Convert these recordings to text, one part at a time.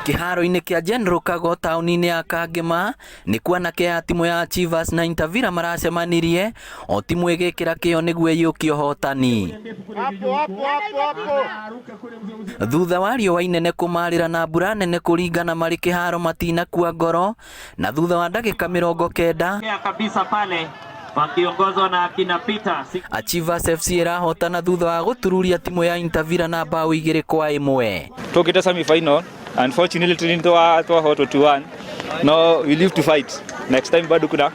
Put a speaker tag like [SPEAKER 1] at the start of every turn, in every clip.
[SPEAKER 1] Kiharo-inĩ kĩa General Kago taũni-inĩ ya Kangema nĩ kwanake a timu ya Chivas na Intavira maracemanirie o timu ĩgĩkĩra kĩo nĩguo ĩiyũkie ũhotani. Thutha wa riũa inene kũmarĩra na mbura nene kũringana marĩ kĩharo matinakua ngoro, na thutha wa ndagĩka 90
[SPEAKER 2] kabisa pale wakiongozwa na akina Peter.
[SPEAKER 1] Chivas FC ĩrahotana thutha wa gũtururia timu ya Intavira na bao 2-1.
[SPEAKER 3] Tukita semi-final, unfortunately tulitoa 2-1. No, we live to fight. Next time bado kuna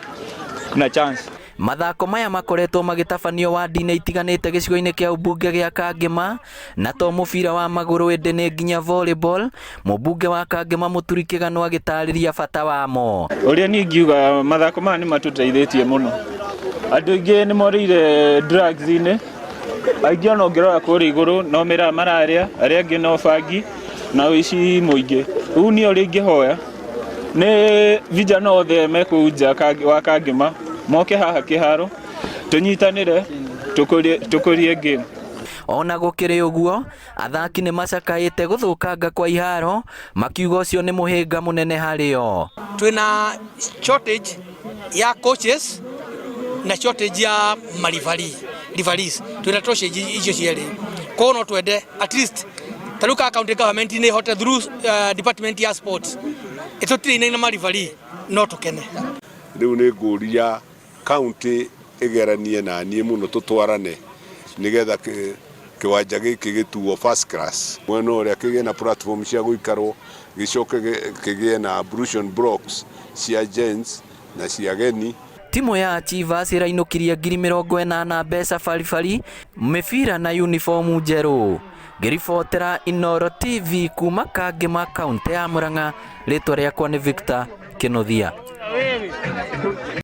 [SPEAKER 3] chance.
[SPEAKER 1] Mathako maya makoretwo magĩtabanio wadi-inĩ itiganĩte gĩcigo-inĩ kĩa ũmbunge gĩa Kangema, na to mũbira wa magũrũ ĩndĩ nĩ nginya volleyball. Mũmbunge wa Kangema Mũturi Kĩgano agĩtarĩria bata wamo.
[SPEAKER 3] Ũrĩa niĩ ngiuga mathako maya nĩ matũteithĩtie mũno. Andũ aingĩ nĩ morĩire drugs-inĩ, aingĩ ona ũngĩrora kũrĩa igũrũ no mararĩa, arĩa angĩ no bangi na ũici mũingĩ. Rĩu niĩ ũrĩa ingĩhoya nĩ vijana othe mekũu nja wa Kangema moke haha kĩharo tũnyitanĩre tũkũrie game.
[SPEAKER 1] Ona gũkĩrĩ ũguo, athaki nĩ macakaĩte gũthũkanga kwa iharo, makiuga ũcio nĩ mũhĩnga mũnene harĩo.
[SPEAKER 4] Twĩna shortage ya coaches na shortage ya referees. Twĩna shortage icio cierĩ. Koguo no twende at least taruka county government nĩ hote through department ya sports ĩtũtire na referee no tũkene.
[SPEAKER 5] Rĩu nĩ ngũria county ĩgeranie na niĩ mũno tũtwarane nĩgetha kĩwanja gĩkĩ gĩtuo first class. Mwena ũrĩa kĩgĩe na platform cia gũikarwo, gĩcoke kĩgĩe na ablution blocks cia gents na cia geni.
[SPEAKER 1] Timu ya Chivas ĩrainũkirie 80,000 mbeca baribari, mĩbira na uniform njerũ. Ngĩribotera Inooro TV kuma Kangema kaunti ya Murang'a, rĩtwa rĩakwa nĩ Victor Kĩnothia.